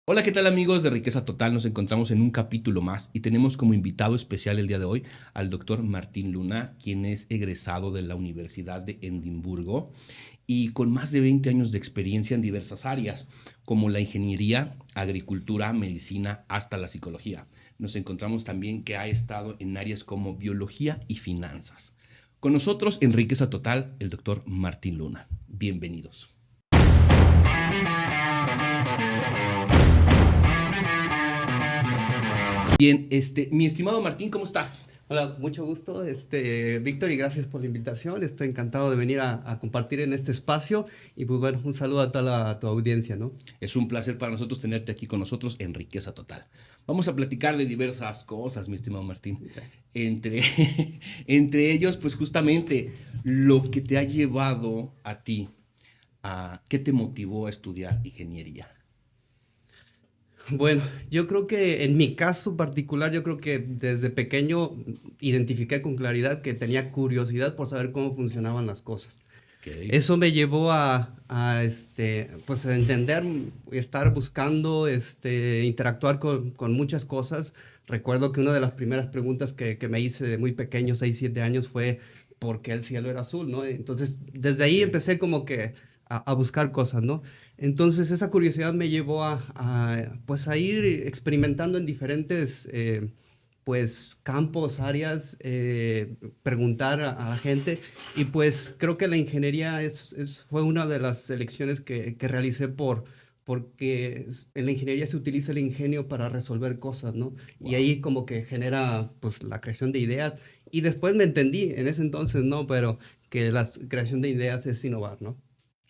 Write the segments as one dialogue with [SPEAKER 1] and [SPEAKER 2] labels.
[SPEAKER 1] Hola, ¿qué tal amigos de Riqueza Total? Nos encontramos en un capítulo más y tenemos como invitado especial el día de hoy al doctor Martín Luna, quien es egresado de la Universidad de Edimburgo y con más de 20 años de experiencia en diversas áreas, como la ingeniería, agricultura, medicina, hasta la psicología. Nos encontramos también que ha estado en áreas como biología y finanzas. Con nosotros en Riqueza Total, el doctor Martín Luna. Bienvenidos. Bien, mi estimado Martín, ¿cómo estás?
[SPEAKER 2] Hola, mucho gusto, Víctor, y gracias por la invitación. Estoy encantado de venir a compartir en este espacio y pues bueno, un saludo a toda tu audiencia, ¿no?
[SPEAKER 1] Es un placer para nosotros tenerte aquí con nosotros en Riqueza Total. Vamos a platicar de diversas cosas, mi estimado Martín. Entre, entre ellos, pues justamente lo que te ha llevado a ti, ¿qué te motivó a estudiar ingeniería?
[SPEAKER 2] Bueno, yo creo que en mi caso particular, yo creo que desde pequeño identifiqué con claridad que tenía curiosidad por saber cómo funcionaban las cosas.
[SPEAKER 1] Ok,
[SPEAKER 2] Eso me llevó pues a entender, estar buscando, interactuar con muchas cosas. Recuerdo que una de las primeras preguntas que me hice de muy pequeño, 6 7 años, fue ¿por qué el cielo era azul, no? Entonces, desde ahí
[SPEAKER 1] ok,
[SPEAKER 2] empecé como que a buscar cosas, ¿no? Entonces, esa curiosidad me llevó pues a ir experimentando en diferentes pues campos, áreas, preguntar a la gente y pues creo que la ingeniería fue una de las elecciones que realicé porque en la ingeniería se utiliza el ingenio para resolver cosas, ¿no? Y
[SPEAKER 1] wow.
[SPEAKER 2] ahí como que genera pues la creación de ideas. Y después me entendí, en ese entonces no, pero que la creación de ideas es innovar, ¿no?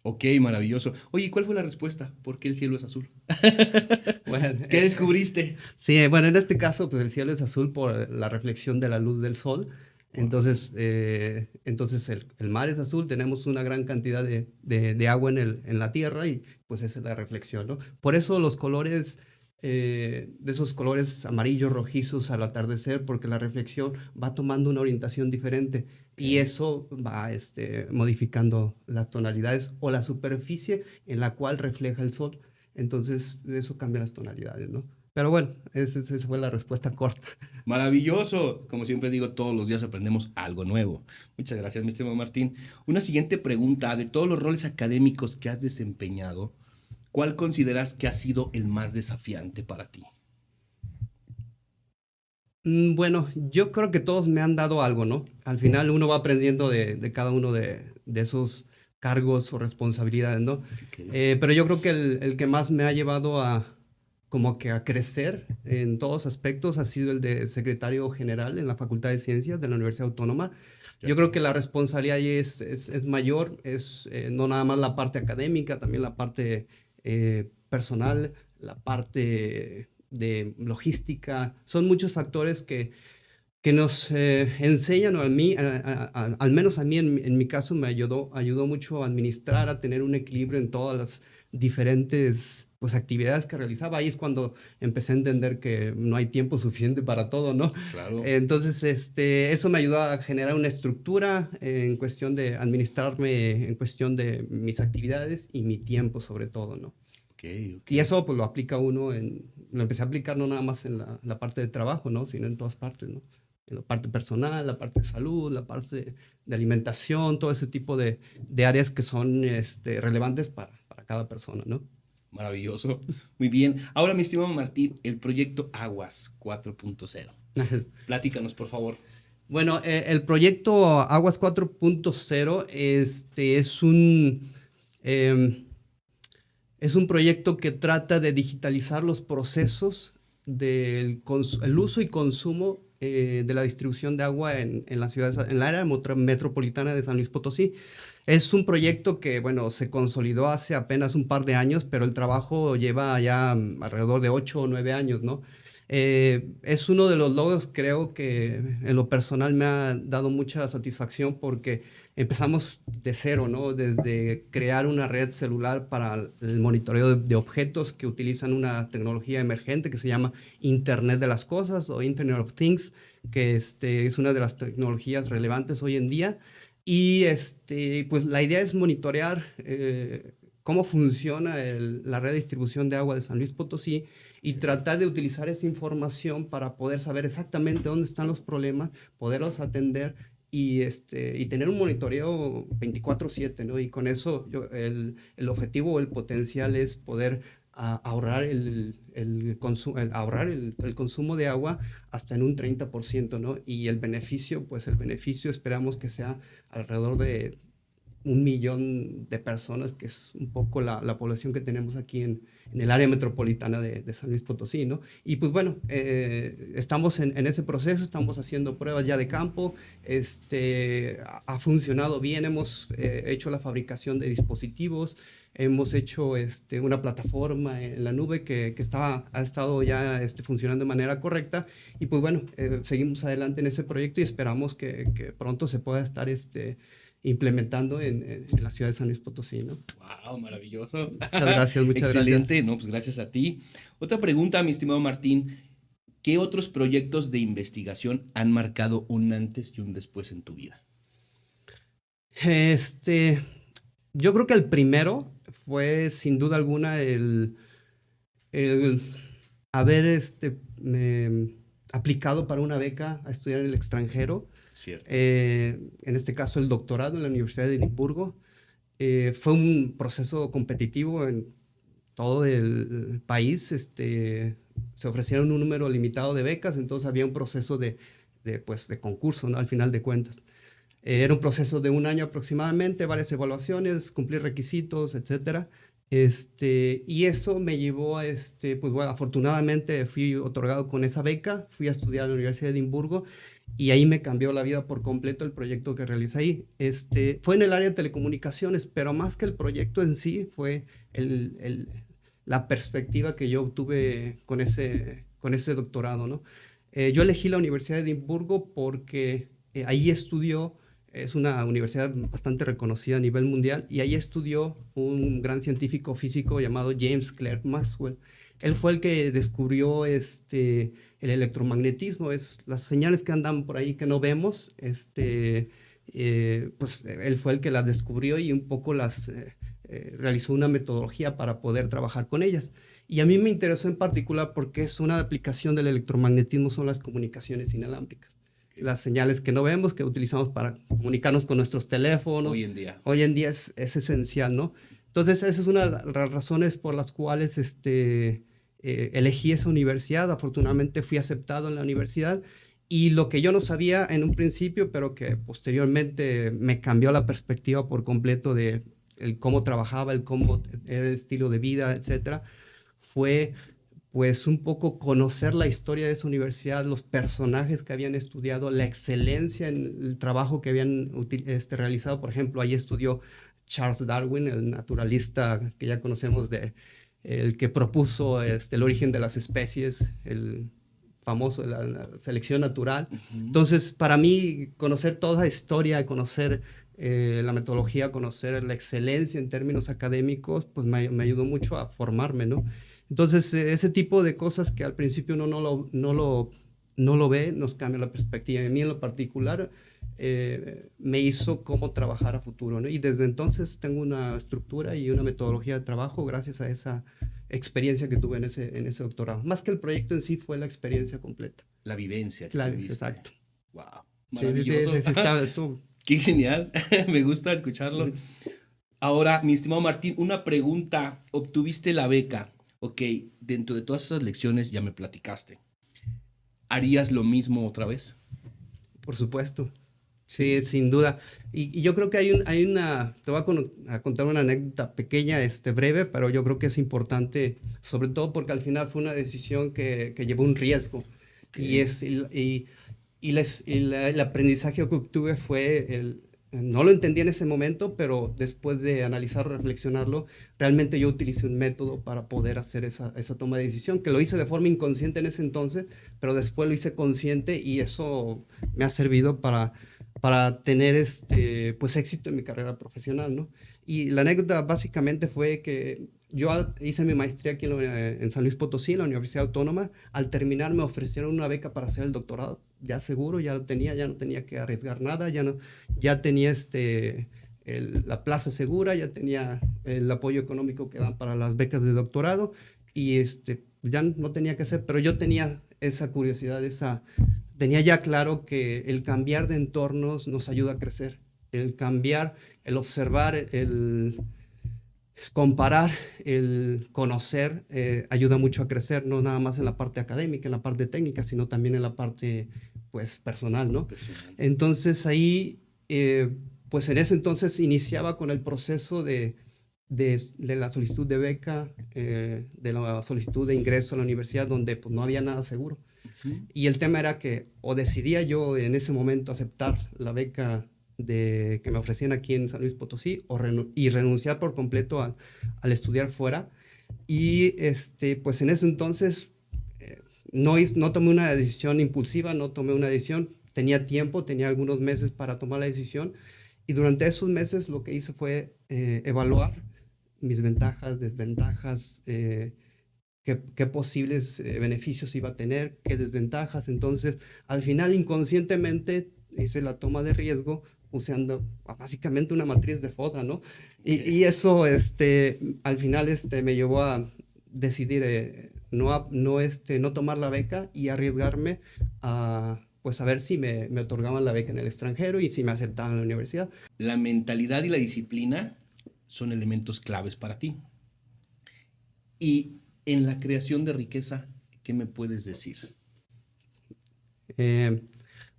[SPEAKER 1] Ok, maravilloso. Oye, ¿cuál fue la respuesta? ¿Por qué el cielo es azul?
[SPEAKER 2] Bueno,
[SPEAKER 1] ¿Qué descubriste?
[SPEAKER 2] sí, bueno, en este caso, pues el cielo es azul por la reflexión de la luz del sol.
[SPEAKER 1] Wow.
[SPEAKER 2] Entonces el mar es azul, tenemos una gran cantidad de agua en la tierra y pues esa es la reflexión, ¿no? Por eso los colores, de esos colores amarillos, rojizos al atardecer, porque la reflexión va tomando una orientación diferente
[SPEAKER 1] Ok,
[SPEAKER 2] y eso va modificando las tonalidades o la superficie en la cual refleja el sol. Entonces eso cambia las tonalidades, ¿no? Pero bueno, esa fue la respuesta corta.
[SPEAKER 1] maravilloso. Como siempre digo, todos los días aprendemos algo nuevo. Muchas gracias, mi estimado Martín. Una siguiente pregunta, de todos los roles académicos que has desempeñado, ¿cuál consideras que ha sido el más desafiante para ti?
[SPEAKER 2] Bueno, yo creo que todos me han dado algo, ¿no? Al final uno va aprendiendo de cada uno de esos cargos o responsabilidades, ¿no?
[SPEAKER 1] Ok,
[SPEAKER 2] Pero yo creo que el que más me ha llevado como que a crecer en todos aspectos ha sido el de secretario general en la Facultad de Ciencias de la Universidad Autónoma. Yo creo
[SPEAKER 1] ok,
[SPEAKER 2] que la responsabilidad ahí es mayor, no nada más la parte académica, también la parte personal, la parte de logística. Son muchos factores que nos enseñan, o a mí, al menos a mí en mi caso, ayudó mucho a administrar, a tener un equilibrio en todas las diferentes pues, actividades que realizaba. Ahí es cuando empecé a entender que no hay tiempo suficiente para todo, ¿no?
[SPEAKER 1] claro.
[SPEAKER 2] Entonces, eso me ayudó a generar una estructura en cuestión de administrarme, en cuestión de mis actividades y mi tiempo sobre todo, ¿no?
[SPEAKER 1] Ok, ok.
[SPEAKER 2] Y eso pues lo empecé a aplicar no nada más en la parte de trabajo, ¿no? Sino en todas partes, ¿no? En la parte personal, la parte de salud, la parte de alimentación, todo ese tipo de áreas que son relevantes para cada persona, ¿no?
[SPEAKER 1] Maravilloso. Muy bien. Ahora, mi estimado Martín, el proyecto Aguas 4.0. Platícanos, por favor.
[SPEAKER 2] Bueno, el proyecto Aguas 4.0 em, es un proyecto que trata de digitalizar los procesos el uso y consumo de la distribución de agua en la ciudad, en la área metropolitana de San Luis Potosí. Es un proyecto que, bueno, se consolidó hace apenas un par de años, pero el trabajo lleva ya alrededor de 8 o 9 años, ¿no? Es uno de los logros, creo que en lo personal me ha dado mucha satisfacción porque empezamos de cero, ¿no? Desde crear una red celular para el monitoreo de objetos que utilizan una tecnología emergente que se llama Internet de las Cosas o Internet of Things, que es una de las tecnologías relevantes hoy en día. Y pues la idea es monitorear cómo funciona la red de distribución de agua de San Luis Potosí y tratar de utilizar esa información para poder saber exactamente dónde están los problemas, poderlos atender y tener un monitoreo 24/7, ¿no? Y con eso el objetivo o el potencial es poder ahorrar el consumo de agua hasta en un 30%, ¿no? Y el beneficio, pues el beneficio esperamos que sea alrededor de 1 millón de personas, que es un poco la población que tenemos aquí en el área metropolitana de San Luis Potosí, ¿no? Y pues bueno, estamos en ese proceso, estamos haciendo pruebas ya de campo, ha funcionado bien, hemos hecho la fabricación de dispositivos, hemos hecho una plataforma en la nube que ha estado ya funcionando de manera correcta, y pues bueno, seguimos adelante en ese proyecto y esperamos que pronto se pueda estar implementando en la ciudad de San Luis Potosí, ¿no?
[SPEAKER 1] ¡Wow! Maravilloso.
[SPEAKER 2] Muchas gracias, muchas
[SPEAKER 1] Excelente.
[SPEAKER 2] gracias.
[SPEAKER 1] No, pues gracias a ti. Otra pregunta, mi estimado Martín. ¿Qué otros proyectos de investigación han marcado un antes y un después en tu vida?
[SPEAKER 2] Yo creo que el primero fue sin duda alguna el haber aplicado para una beca a estudiar en el extranjero.
[SPEAKER 1] Cierto.
[SPEAKER 2] En este caso el doctorado en la Universidad de Edimburgo. Fue un proceso competitivo en todo el país. Se ofrecieron un número limitado de becas, entonces había un proceso de concurso, ¿no? Al final de cuentas. Era un proceso de 1 año aproximadamente, varias evaluaciones, cumplir requisitos, etcétera. Y eso me llevó a, pues bueno, afortunadamente fui otorgado con esa beca, fui a estudiar a la Universidad de Edimburgo y ahí me cambió la vida por completo el proyecto que realicé ahí. Fue en el área de telecomunicaciones, pero más que el proyecto en sí, fue la perspectiva que yo obtuve con ese doctorado, ¿no? Yo elegí la Universidad de Edimburgo porque ahí estudió. Es una universidad bastante reconocida a nivel mundial y ahí estudió un gran científico físico llamado James Clerk Maxwell. Él fue el que descubrió el electromagnetismo, es las señales que andan por ahí que no vemos. Pues él fue el que las descubrió y un poco realizó una metodología para poder trabajar con ellas. Y a mí me interesó en particular porque es una aplicación del electromagnetismo, son las comunicaciones inalámbricas. Las señales que no vemos, que utilizamos para comunicarnos con nuestros teléfonos. Hoy en día es esencial, ¿no? Entonces, esa es una de las razones por las cuales elegí esa universidad. Afortunadamente fui aceptado en la universidad. Y lo que yo no sabía en un principio, pero que posteriormente me cambió la perspectiva por completo de cómo trabajaba, cómo era el estilo de vida, etcétera, fue pues un poco conocer la historia de esa universidad, los personajes que habían estudiado, la excelencia en el trabajo que habían realizado. Por ejemplo, ahí estudió Charles Darwin, el naturalista que ya conocemos, el que propuso el origen de las especies, el famoso de la selección natural. Entonces, para mí, conocer toda la historia, conocer la metodología, conocer la excelencia en términos académicos, pues me ayudó mucho a formarme, ¿no? Entonces, ese tipo de cosas que al principio uno no lo ve, nos cambia la perspectiva. A mí en lo particular me hizo cómo trabajar a futuro, ¿no? Y desde entonces tengo una estructura y una metodología de trabajo gracias a esa experiencia que tuve en ese doctorado. Más que el proyecto en sí, fue la experiencia completa.
[SPEAKER 1] La vivencia que tuviste.
[SPEAKER 2] Exacto.
[SPEAKER 1] Wow. Maravilloso.
[SPEAKER 2] Sí,
[SPEAKER 1] Qué genial. Me gusta escucharlo. Ahora, mi estimado Martín, una pregunta. Obtuviste la beca. Ok, dentro de todas esas lecciones ya me platicaste. ¿Harías lo mismo otra vez?
[SPEAKER 2] Por supuesto. Sí, sin duda. Y yo creo que te voy a contar una anécdota pequeña, breve, pero yo creo que es importante, sobre todo porque al final fue una decisión que llevó un riesgo. Okay. El aprendizaje que obtuve fue no lo entendí en ese momento, pero después de analizarlo, reflexionarlo, realmente yo utilicé un método para poder hacer esa toma de decisión, que lo hice de forma inconsciente en ese entonces, pero después lo hice consciente y eso me ha servido para tener pues éxito en mi carrera profesional, ¿no? Y la anécdota básicamente fue que yo hice mi maestría aquí en San Luis Potosí, en la Universidad Autónoma. Al terminar me ofrecieron una beca para hacer el doctorado, ya seguro, ya lo tenía, ya no tenía que arriesgar nada, ya tenía la plaza segura, ya tenía el apoyo económico que dan para las becas de doctorado y ya no tenía que hacer, pero yo tenía esa curiosidad, tenía ya claro que el cambiar de entornos nos ayuda a crecer, el cambiar, el observar, el comparar, el conocer, ayuda mucho a crecer, no nada más en la parte académica, en la parte técnica, sino también en la parte, pues, personal, ¿no?
[SPEAKER 1] Personal.
[SPEAKER 2] Entonces ahí, pues en ese entonces iniciaba con el proceso de la solicitud de beca, de la solicitud de ingreso a la universidad, donde pues no había nada seguro. Y el tema era que o decidía yo en ese momento aceptar la beca que me ofrecían aquí en San Luis Potosí y renunciar por completo al estudiar fuera. Y pues en ese entonces no tomé una decisión impulsiva, no tomé una decisión, tenía tiempo, tenía algunos meses para tomar la decisión y durante esos meses lo que hice fue evaluar mis ventajas, desventajas, qué posibles beneficios iba a tener, qué desventajas. Entonces, al final, inconscientemente, hice la toma de riesgo usando básicamente una matriz de FODA, ¿no? Y eso, al final, me llevó a decidir no tomar la beca y arriesgarme pues a ver si me otorgaban la beca en el extranjero y si me aceptaban en la universidad.
[SPEAKER 1] La mentalidad y la disciplina son elementos claves para ti. Y en la creación de riqueza, ¿qué me puedes decir?
[SPEAKER 2] Eh,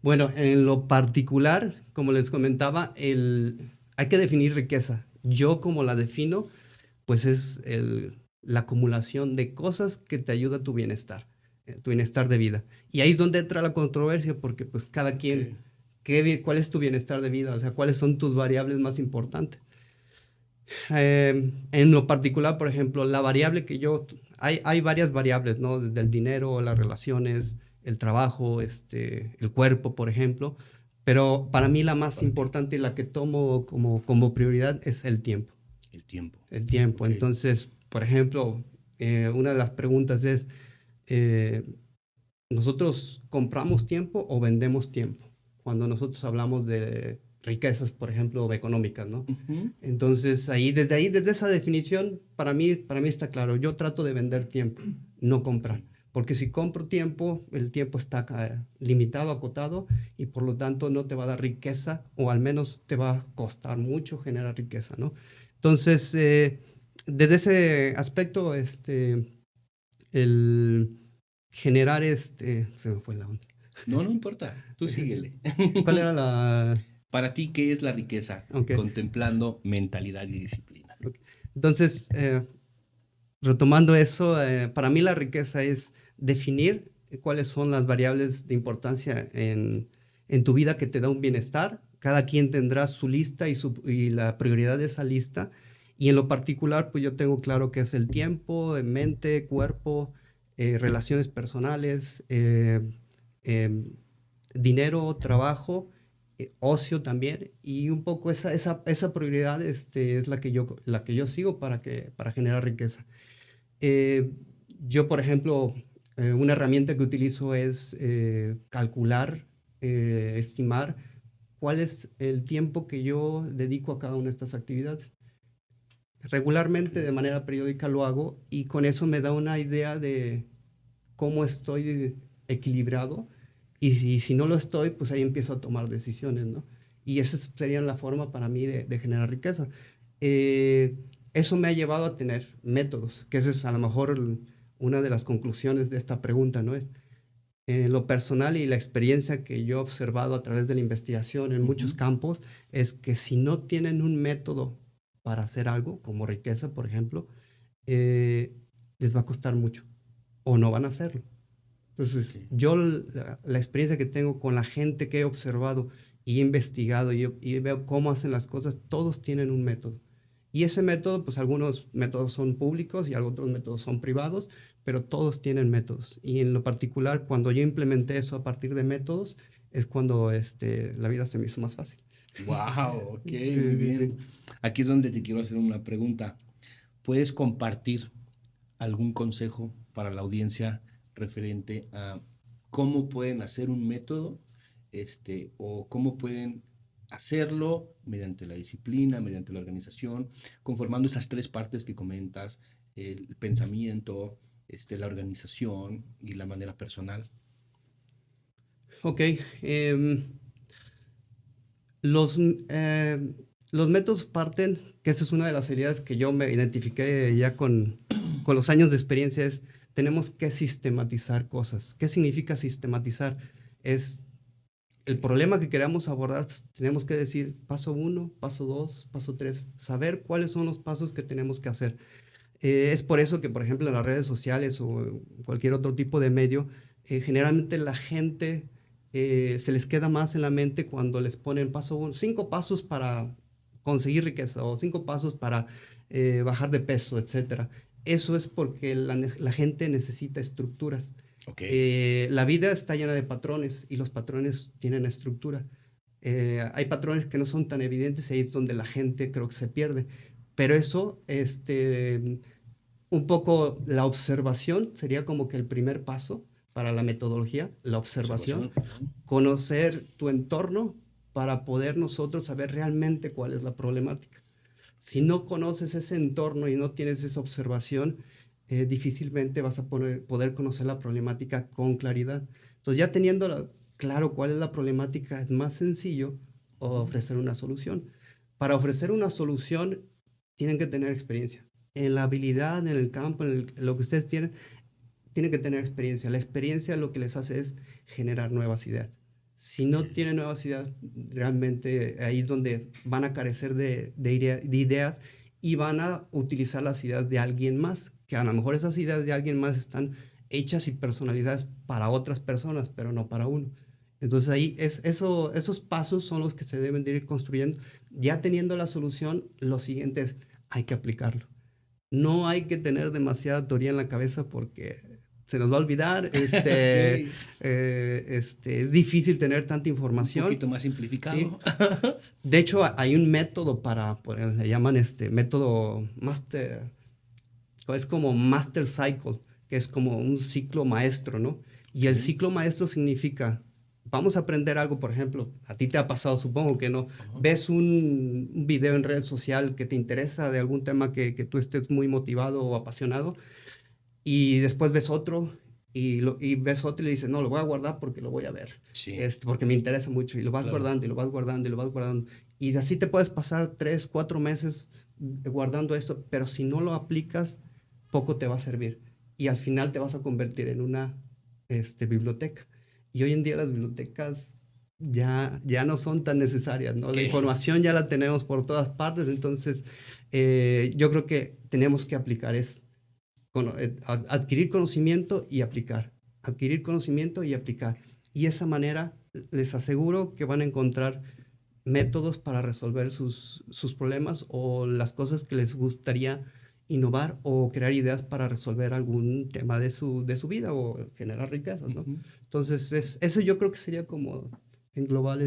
[SPEAKER 2] bueno, en lo particular, como les comentaba, hay que definir riqueza. Yo como la defino, pues es la acumulación de cosas que te ayuda a tu bienestar de vida. Y ahí es donde entra la controversia, porque pues cada quien, ¿cuál es tu bienestar de vida? O sea, ¿cuáles son tus variables más importantes? En lo particular, por ejemplo, la variable hay varias variables, ¿no? Desde el dinero, las relaciones, el trabajo, el cuerpo, por ejemplo, pero para mí la más importante y la que tomo como prioridad es el tiempo.
[SPEAKER 1] El tiempo.
[SPEAKER 2] El tiempo.
[SPEAKER 1] Ok.
[SPEAKER 2] Entonces, por ejemplo, una de las preguntas es, eh, ¿nosotros compramos tiempo o vendemos tiempo? Cuando nosotros hablamos de riquezas, por ejemplo, económicas, ¿no?
[SPEAKER 1] Ujú.
[SPEAKER 2] Entonces, desde esa definición, para mí está claro. Yo trato de vender tiempo, no comprar. Porque si compro tiempo, el tiempo está limitado, acotado, y por lo tanto no te va a dar riqueza, o al menos te va a costar mucho generar riqueza, ¿no? Entonces, desde ese aspecto, el generar se me fue la onda.
[SPEAKER 1] No, no importa. Tú síguele.
[SPEAKER 2] ¿Cuál era la...?
[SPEAKER 1] Para ti, ¿qué es la riqueza?
[SPEAKER 2] Ok.
[SPEAKER 1] Contemplando mentalidad y disciplina.
[SPEAKER 2] Ok. Entonces, retomando eso, para mí la riqueza es definir cuáles son las variables de importancia en tu vida que te da un bienestar. Cada quien tendrá su lista y la prioridad de esa lista. Y en lo particular, pues yo tengo claro que es el tiempo, mente, cuerpo, relaciones personales, dinero, trabajo, ocio también. Y un poco esa prioridad es la que yo sigo para generar riqueza. Eh, yo, por ejemplo, una herramienta que utilizo es calcular, estimar cuál es el tiempo que yo dedico a cada una de estas actividades. Regularmente, de manera periódica lo hago y con eso me da una idea de cómo estoy equilibrado y si no lo estoy, pues ahí empiezo a tomar decisiones, ¿no? Y esa sería la forma para mí de generar riqueza. Eh, Eso me ha llevado a tener métodos, que esa es a lo mejor una de las conclusiones de esta pregunta, ¿no? Lo personal y la experiencia que yo he observado a través de la investigación en muchos campos es que si no tienen un método para hacer algo, como riqueza, por ejemplo, eh, les va a costar mucho o no van a hacerlo. Entonces,
[SPEAKER 1] Ok.
[SPEAKER 2] yo la experiencia que tengo con la gente que he observado y he investigado y veo cómo hacen las cosas, todos tienen un método. Y ese método, pues algunos métodos son públicos y otros métodos son privados, pero todos tienen métodos. Y en lo particular, cuando yo implementé eso a partir de métodos, es cuando la vida se me hizo más fácil.
[SPEAKER 1] Wow, ok,
[SPEAKER 2] Sí,
[SPEAKER 1] muy
[SPEAKER 2] sí,
[SPEAKER 1] bien.
[SPEAKER 2] sí.
[SPEAKER 1] Aquí es donde te quiero hacer una pregunta. ¿Puedes compartir algún consejo para la audiencia referente a cómo pueden hacer un método, o cómo pueden hacerlo mediante la disciplina, mediante la organización, conformando esas tres partes que comentas, el pensamiento, la organización y la manera personal.
[SPEAKER 2] Ok. Los, los métodos parten, que esa es una de las heridas que yo me identifiqué ya con los años de experiencia, es tenemos que sistematizar cosas. ¿Qué significa sistematizar? Es el problema que queramos abordar, tenemos que decir paso 1, paso 2, paso 3, saber cuáles son los pasos que tenemos que hacer. Es por eso que, por ejemplo, en las redes sociales o cualquier otro tipo de medio, generalmente la gente se les queda más en la mente cuando les ponen paso 1, 5 pasos para conseguir riqueza o 5 pasos para bajar de peso, etcétera. Eso es porque la gente necesita estructuras.
[SPEAKER 1] Ok.
[SPEAKER 2] La vida está llena de patrones y los patrones tienen estructura. Hay patrones que no son tan evidentes y ahí es donde la gente creo que se pierde. Pero eso, un poco la observación sería como que el primer paso para la metodología, la observación,
[SPEAKER 1] Observación. Ujú.
[SPEAKER 2] conocer tu entorno para poder nosotros saber realmente cuál es la problemática. Si no conoces ese entorno y no tienes esa observación, difícilmente vas a poder conocer la problemática con claridad. Entonces, ya teniendo claro cuál es la problemática, es más sencillo ofrecer una solución. Para ofrecer una solución, tienen que tener experiencia. En la habilidad, en el campo, en lo que ustedes tienen que tener experiencia. La experiencia lo que les hace es generar nuevas ideas. Si no tienen nuevas ideas, realmente ahí es donde van a carecer de ideas y van a utilizar las ideas de alguien más, que a lo mejor esas ideas de alguien más están hechas y personalizadas para otras personas, pero no para uno. Entonces ahí esos pasos son los que se deben de ir construyendo. Ya teniendo la solución, lo siguiente es, hay que aplicarlo. No hay que tener demasiada teoría en la cabeza porque se nos va a olvidar.
[SPEAKER 1] Ok.
[SPEAKER 2] Es difícil tener tanta
[SPEAKER 1] Un
[SPEAKER 2] información.
[SPEAKER 1] poquito más
[SPEAKER 2] ¿Sí?
[SPEAKER 1] simplificado.
[SPEAKER 2] De hecho, hay un método le llaman método master, es como master cycle, que es como un ciclo maestro, ¿no? Y
[SPEAKER 1] Ok.
[SPEAKER 2] el ciclo maestro significa, vamos a aprender algo, por ejemplo, a ti te ha pasado, supongo que no,
[SPEAKER 1] Ajá.
[SPEAKER 2] ves un video en red social que te interesa de algún tema que tú estés muy motivado o apasionado, y después ves otro y ves otro y le dices, no, lo voy a guardar porque lo voy a ver,
[SPEAKER 1] Sí,
[SPEAKER 2] porque me interesa mucho y lo vas
[SPEAKER 1] claro.
[SPEAKER 2] guardando y lo vas guardando y lo vas guardando. Y así te puedes pasar 3, 4 meses guardando eso, pero si no lo aplicas, poco te va a servir. Y al final te vas a convertir en una biblioteca. Y hoy en día las bibliotecas ya no son tan necesarias, ¿no? La
[SPEAKER 1] Ok.
[SPEAKER 2] información ya la tenemos por todas partes, entonces yo creo que tenemos que aplicar adquirir conocimiento y aplicar, adquirir conocimiento y aplicar. Y de esa manera les aseguro que van a encontrar métodos para resolver sus problemas o las cosas que les gustaría innovar o crear ideas para resolver algún tema de su vida o generar riquezas, ¿no?
[SPEAKER 1] Ujú.
[SPEAKER 2] Entonces, eso yo creo que sería como en global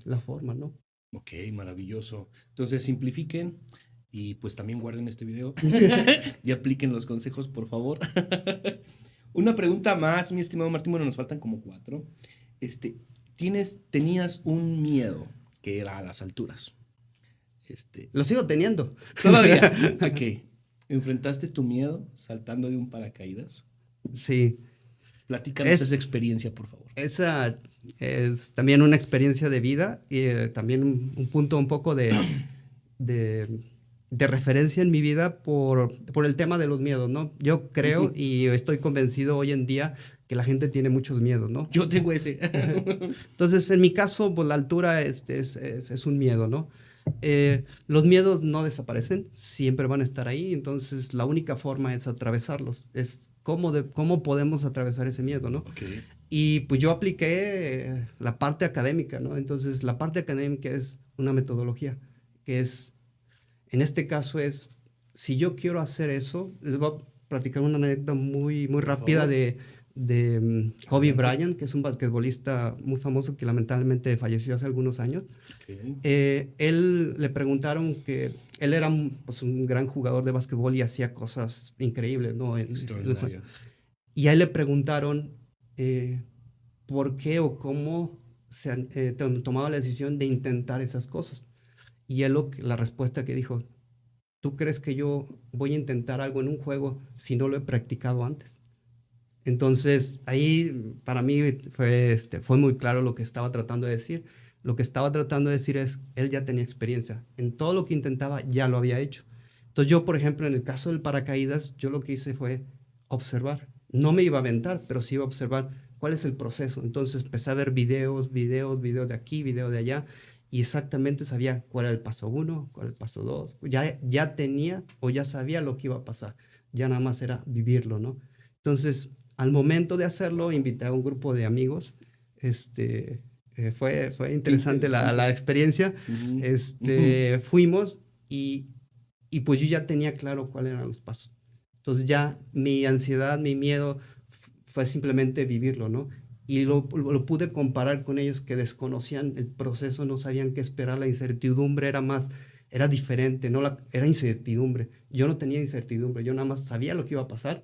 [SPEAKER 2] la forma, ¿no?
[SPEAKER 1] Ok, maravilloso. Entonces simplifiquen y pues también guarden este video y apliquen los consejos, por favor. Una pregunta más, mi estimado Martín. Bueno, nos faltan como cuatro. Este, tenías un miedo que era a las alturas. Este,
[SPEAKER 2] Lo sigo teniendo.
[SPEAKER 1] todavía. Ok. ¿Enfrentaste tu miedo saltando de un paracaídas?
[SPEAKER 2] Sí,
[SPEAKER 1] Platícanos
[SPEAKER 2] es,
[SPEAKER 1] esa experiencia, por favor.
[SPEAKER 2] esa es también una experiencia de vida y también un punto un poco de, de referencia en mi vida por el tema de los miedos, ¿no? Yo creo
[SPEAKER 1] Ujú.
[SPEAKER 2] y estoy convencido hoy en día que la gente tiene muchos miedos, ¿no?
[SPEAKER 1] Yo tengo ese.
[SPEAKER 2] Entonces, en mi caso, pues la altura es un miedo, ¿no? Los miedos no desaparecen, siempre van a estar ahí, entonces la única forma es atravesarlos, es cómo podemos atravesar ese miedo, ¿no?
[SPEAKER 1] Ok.
[SPEAKER 2] Y pues yo apliqué la parte académica, ¿no? Entonces, la parte académica es una metodología, que es, en este caso es, si yo quiero hacer eso, les voy a platicar una anécdota muy
[SPEAKER 1] Por
[SPEAKER 2] rápida
[SPEAKER 1] favor.
[SPEAKER 2] de Kobe
[SPEAKER 1] Adelante.
[SPEAKER 2] Bryant, que es un basquetbolista muy famoso que lamentablemente falleció hace algunos años.
[SPEAKER 1] Ok.
[SPEAKER 2] Él le preguntaron que él era pues, un gran jugador de básquetbol y hacía cosas increíbles, ¿no?
[SPEAKER 1] Extraordinario.
[SPEAKER 2] Y a él le preguntaron por qué o cómo tomaba la decisión de intentar esas cosas. Y él la respuesta que dijo, ¿tú crees que yo voy a intentar algo en un juego si no lo he practicado antes? Entonces, ahí para mí fue muy claro lo que estaba tratando de decir. Lo que estaba tratando de decir es, él ya tenía experiencia. En todo lo que intentaba, ya lo había hecho. Entonces, yo, por ejemplo, en el caso del paracaídas, yo lo que hice fue observar. No me iba a aventar, pero sí iba a observar cuál es el proceso. Entonces, empecé a ver videos de aquí, videos de allá, y exactamente sabía cuál era el paso 1, cuál era el paso 2. Ya tenía o ya sabía lo que iba a pasar. Ya nada más era vivirlo, ¿no? Entonces, al momento de hacerlo, invité a un grupo de amigos. Fue interesante la experiencia. Fuimos y pues yo ya tenía claro cuáles eran los pasos. Entonces ya mi ansiedad, mi miedo fue simplemente vivirlo, ¿no? Y lo pude comparar con ellos que desconocían el proceso, no sabían qué esperar, la incertidumbre era diferente, no era incertidumbre. Yo no tenía incertidumbre, yo nada más sabía lo que iba a pasar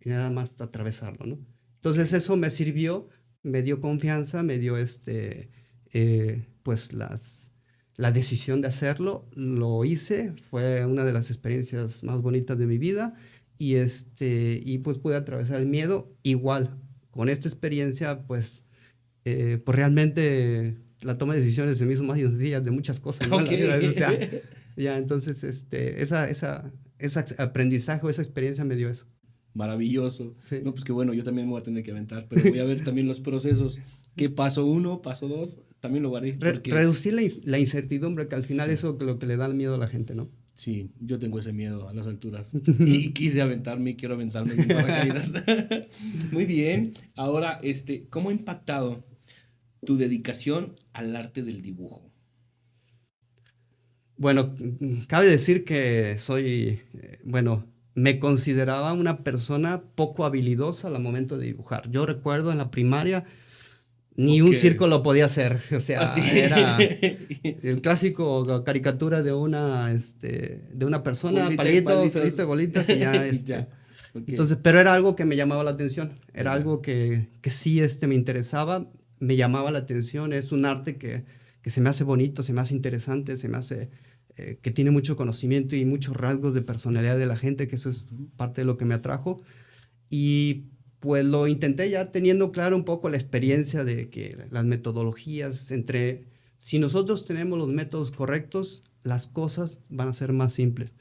[SPEAKER 2] y nada más atravesarlo, ¿no? Entonces eso me sirvió, me dio confianza, me dio pues la decisión de hacerlo, lo hice, fue una de las experiencias más bonitas de mi vida y pues pude atravesar el miedo igual. Con esta experiencia, pues realmente la toma de decisiones se me hizo más sencilla de muchas cosas, ¿no?
[SPEAKER 1] Ok.
[SPEAKER 2] Ya, entonces, ese aprendizaje o esa experiencia me dio eso.
[SPEAKER 1] Maravilloso.
[SPEAKER 2] Sí.
[SPEAKER 1] No, pues que bueno, yo también me voy a tener que aventar, pero voy a ver también los procesos. ¿Qué paso 1, paso 2? También lo haré porque
[SPEAKER 2] Reducir la incertidumbre, que al final
[SPEAKER 1] sí,
[SPEAKER 2] eso es lo que le da el miedo a la gente, ¿no?
[SPEAKER 1] sí, yo tengo ese miedo a las alturas. Y quise aventarme y quiero aventarme en un paracaídas. Muy bien. Ahora, ¿cómo ha impactado tu dedicación al arte del dibujo?
[SPEAKER 2] Bueno, cabe decir que bueno, me consideraba una persona poco habilidosa al momento de dibujar. Yo recuerdo en la primaria, ni
[SPEAKER 1] Ok.
[SPEAKER 2] un círculo podía hacer. O
[SPEAKER 1] Así.
[SPEAKER 2] sea, era el clásico caricatura de una persona,
[SPEAKER 1] Bolita y
[SPEAKER 2] palitos,
[SPEAKER 1] palitos.
[SPEAKER 2] listo de bolitas y ya,
[SPEAKER 1] Y ya. Ok.
[SPEAKER 2] Entonces, pero era algo que me llamaba la atención. Era
[SPEAKER 1] Ya.
[SPEAKER 2] algo que sí me interesaba, me llamaba la atención. Es un arte que se me hace bonito, se me hace interesante, se me hace que tiene mucho conocimiento y muchos rasgos de personalidad de la gente, que eso es parte de lo que me atrajo. Y pues lo intenté ya teniendo claro un poco la experiencia de que las metodologías si nosotros tenemos los métodos correctos, las cosas van a ser más simples.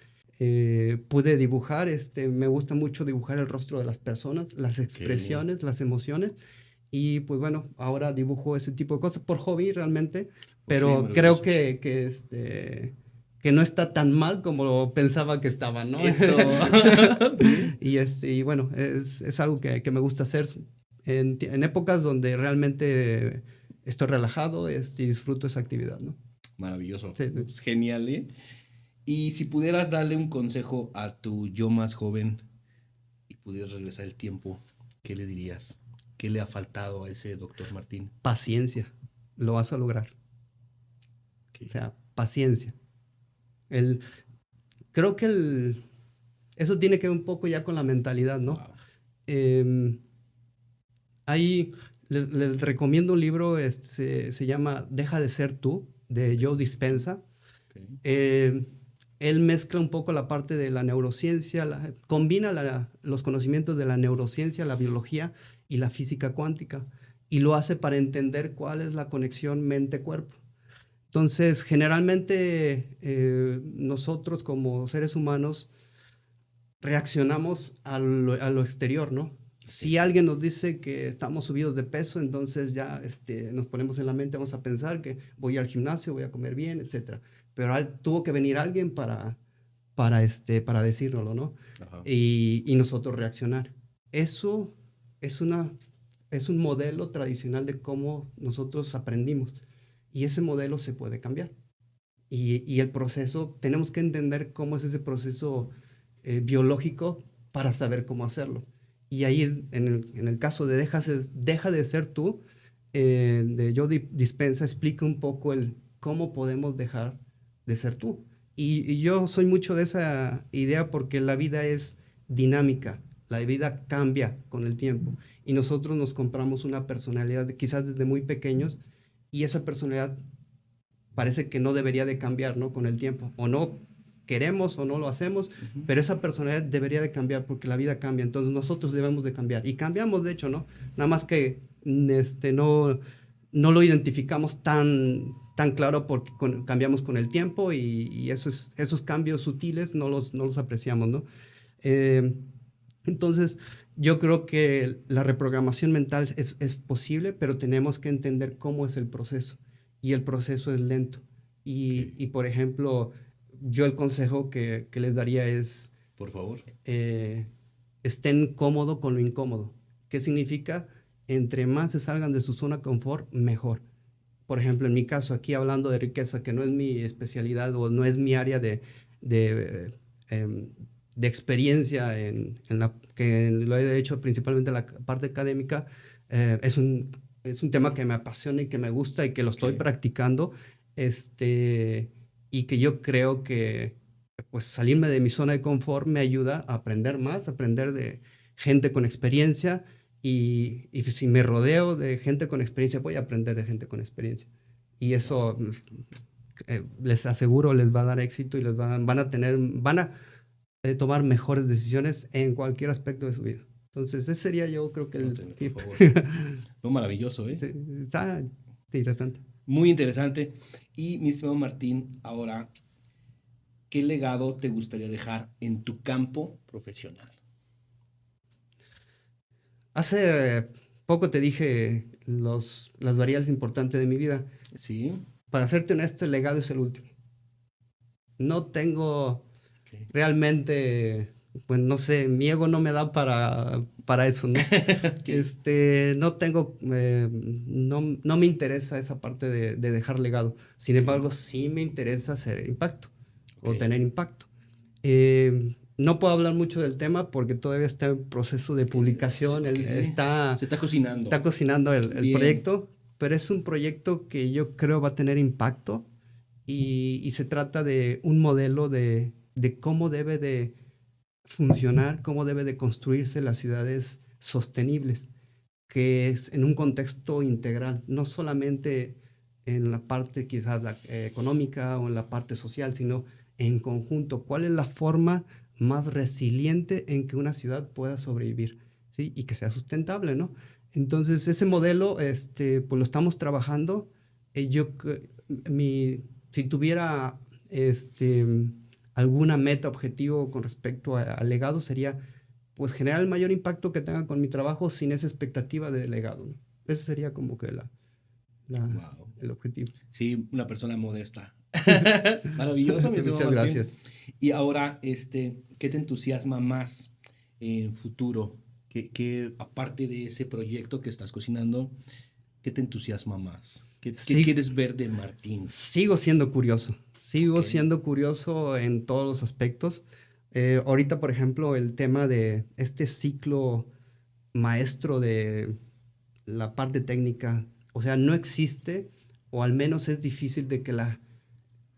[SPEAKER 2] Pude dibujar, me gusta mucho dibujar el rostro de las personas, las
[SPEAKER 1] Ok.
[SPEAKER 2] expresiones, las emociones, y pues bueno, ahora dibujo ese tipo de cosas por hobby realmente,
[SPEAKER 1] Ok,
[SPEAKER 2] pero creo
[SPEAKER 1] maravilloso.
[SPEAKER 2] que no está tan mal como pensaba que estaba, ¿no?
[SPEAKER 1] Eso. Bien.
[SPEAKER 2] Y bueno, es algo que me gusta hacer en épocas donde realmente estoy relajado y disfruto esa actividad, ¿no?
[SPEAKER 1] Maravilloso.
[SPEAKER 2] Sí,
[SPEAKER 1] No, pues, genial, ¿eh? Y si pudieras darle un consejo a tu yo más joven y pudieras regresar el tiempo, ¿qué le dirías? ¿Qué le ha faltado a ese doctor Martín?
[SPEAKER 2] paciencia, lo vas a lograr. O
[SPEAKER 1] Ok.
[SPEAKER 2] sea, paciencia. El, Creo que eso tiene que ver un poco ya con la mentalidad, ¿no?
[SPEAKER 1] Wow.
[SPEAKER 2] Eh, Ahí les recomiendo un libro, se llama Deja de ser tú, de Joe Dispenza.
[SPEAKER 1] Ok.
[SPEAKER 2] Eh, Él mezcla un poco la parte de la neurociencia, combina los conocimientos de la neurociencia, la biología y la física cuántica, y lo hace para entender cuál es la conexión mente-cuerpo. Entonces, generalmente nosotros como seres humanos reaccionamos a lo exterior, ¿no?
[SPEAKER 1] Ok.
[SPEAKER 2] Si alguien nos dice que estamos subidos de peso, entonces ya nos ponemos en la mente, vamos a pensar que voy al gimnasio, voy a comer bien, etcétera. Pero tuvo que venir alguien para decírnoslo, ¿no?
[SPEAKER 1] Ajá.
[SPEAKER 2] Y nosotros reaccionar. Eso es es un modelo tradicional de cómo nosotros aprendimos. Y ese modelo se puede cambiar. Y el proceso, tenemos que entender cómo es ese proceso biológico para saber cómo hacerlo. Y ahí, en el caso de Deja de ser tú, de Joe Dispenza, explica un poco cómo podemos dejar de ser tú. Y yo soy mucho de esa idea porque la vida es dinámica, la vida cambia con el tiempo. Y nosotros nos compramos una personalidad, quizás desde muy pequeños, y esa personalidad parece que no debería de cambiar, ¿no? Con el tiempo, o no queremos o no lo hacemos, pero esa personalidad debería de cambiar porque la vida cambia, entonces nosotros debemos de cambiar, y cambiamos de hecho, ¿no? Nada más que no lo identificamos tan claro porque cambiamos con el tiempo y esos cambios sutiles no los apreciamos, ¿no? Eh, entonces, yo creo que la reprogramación mental es posible, pero tenemos que entender cómo es el proceso. Y el proceso es lento. Y por ejemplo, yo el consejo que les daría es,
[SPEAKER 1] Por favor.
[SPEAKER 2] estén cómodo con lo incómodo. ¿Qué significa? Entre más se salgan de su zona de confort, mejor. Por ejemplo, en mi caso, aquí hablando de riqueza, que no es mi especialidad o no es mi área de, em, de experiencia que lo he hecho principalmente en la parte académica, es un tema que me apasiona y que me gusta y que lo estoy practicando, y que yo creo que pues salirme de mi zona de confort me ayuda a aprender más, a aprender de gente con experiencia y si me rodeo de gente con experiencia, voy a aprender de gente con experiencia. Y eso les aseguro les va a dar éxito y van a tomar mejores decisiones en cualquier aspecto de su vida. Entonces, ese sería yo creo que
[SPEAKER 1] No,
[SPEAKER 2] el
[SPEAKER 1] por
[SPEAKER 2] tip.
[SPEAKER 1] favor. No, maravilloso, ¿eh?
[SPEAKER 2] Sí, está interesante.
[SPEAKER 1] Muy interesante. Y mi estimado Martín, ahora, ¿qué legado te gustaría dejar en tu campo profesional?
[SPEAKER 2] Hace poco te dije las variables importantes de mi vida.
[SPEAKER 1] Sí.
[SPEAKER 2] Para serte honesto, el legado es el último. No tengo
[SPEAKER 1] Okay.
[SPEAKER 2] realmente, pues no sé, mi ego no me da para eso, ¿no?
[SPEAKER 1] Okay.
[SPEAKER 2] No me interesa esa parte de dejar legado. Sin embargo, sí me interesa hacer impacto o
[SPEAKER 1] Okay.
[SPEAKER 2] tener impacto. No puedo hablar mucho del tema porque todavía está en proceso de publicación,
[SPEAKER 1] Okay. Se está cocinando.
[SPEAKER 2] está cocinando el
[SPEAKER 1] Bien.
[SPEAKER 2] proyecto, pero es un proyecto que yo creo va a tener impacto y se trata de un modelo de cómo debe de funcionar, cómo debe de construirse las ciudades sostenibles, que es en un contexto integral, no solamente en la parte quizás económica o en la parte social, sino en conjunto. ¿Cuál es la forma más resiliente en que una ciudad pueda sobrevivir? ¿Sí? Y que sea sustentable, ¿no? Entonces, ese modelo, pues lo estamos trabajando. Yo, si tuviera este, alguna meta, objetivo con respecto al legado, sería pues generar el mayor impacto que tenga con mi trabajo sin esa expectativa de legado, ¿no? Ese sería como que
[SPEAKER 1] Wow.
[SPEAKER 2] el objetivo.
[SPEAKER 1] Sí, una persona modesta. Maravilloso, mi estimado
[SPEAKER 2] Muchas
[SPEAKER 1] Martín.
[SPEAKER 2] gracias.
[SPEAKER 1] Y ahora, ¿qué te entusiasma más en futuro? Aparte de ese proyecto que estás cocinando, ¿qué te entusiasma más? ¿Qué
[SPEAKER 2] Sí,
[SPEAKER 1] quieres ver de Martín?
[SPEAKER 2] sigo siendo curioso. Sigo
[SPEAKER 1] Ok.
[SPEAKER 2] siendo curioso en todos los aspectos. Ahorita, por ejemplo, el tema de este ciclo maestro de la parte técnica, o sea, no existe, o al menos es difícil de que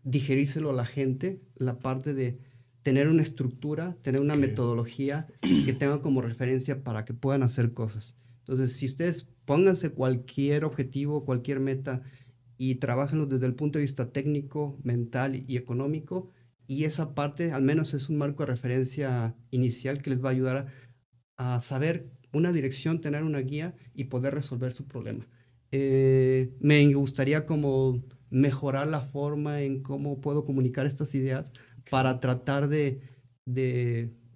[SPEAKER 2] digerírselo a la gente, la parte de tener una estructura, tener una
[SPEAKER 1] Ok.
[SPEAKER 2] metodología que tenga como referencia para que puedan hacer cosas. Entonces, si ustedes pónganse cualquier objetivo, cualquier meta y trabajenlo desde el punto de vista técnico, mental y económico, y esa parte al menos es un marco de referencia inicial que les va a ayudar a saber una dirección, tener una guía y poder resolver su problema. Me gustaría como mejorar la forma en cómo puedo comunicar estas ideas
[SPEAKER 1] Ok.
[SPEAKER 2] para tratar de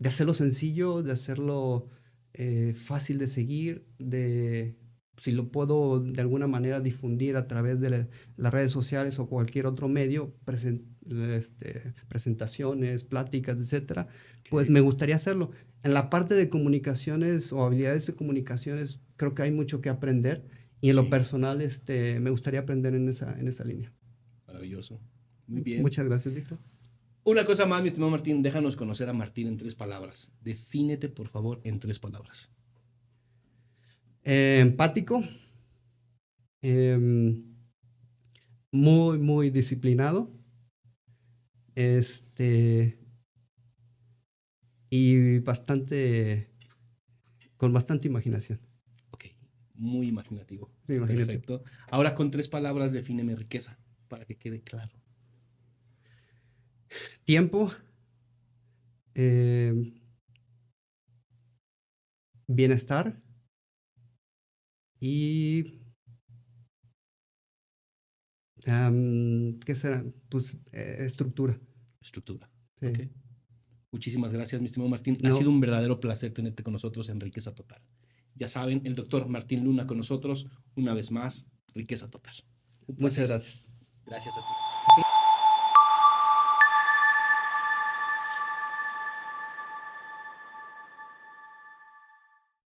[SPEAKER 2] hacerlo sencillo, de hacerlo fácil de seguir, si lo puedo de alguna manera difundir a través de las redes sociales o cualquier otro medio, presentaciones, pláticas, etcétera, pues
[SPEAKER 1] Ok.
[SPEAKER 2] me gustaría hacerlo. En la parte de comunicaciones o habilidades de comunicaciones, creo que hay mucho que aprender y en lo
[SPEAKER 1] Sí,
[SPEAKER 2] personal, me gustaría aprender en esa línea.
[SPEAKER 1] maravilloso. Muy bien.
[SPEAKER 2] Muchas gracias, Víctor.
[SPEAKER 1] Una cosa más, mi estimado Martín, déjanos conocer a Martín en 3 palabras. Defínete, por favor, en 3 palabras.
[SPEAKER 2] Empático, em, muy, muy disciplinado, este, y con bastante imaginación.
[SPEAKER 1] Ok, Muy imaginativo.
[SPEAKER 2] Sí, imagínate.
[SPEAKER 1] Perfecto. Ahora con 3 palabras defíneme riqueza, para que quede claro.
[SPEAKER 2] Tiempo, bienestar y ¿qué será? Pues estructura.
[SPEAKER 1] Estructura.
[SPEAKER 2] Sí.
[SPEAKER 1] Ok. Muchísimas gracias, mi estimado Martín. Ha
[SPEAKER 2] No,
[SPEAKER 1] sido un verdadero placer tenerte con nosotros en Riqueza Total. Ya saben, el doctor Martín Luna con nosotros, una vez más, Riqueza Total. Un
[SPEAKER 2] muchas
[SPEAKER 1] placer.
[SPEAKER 2] gracias.
[SPEAKER 1] Gracias a ti.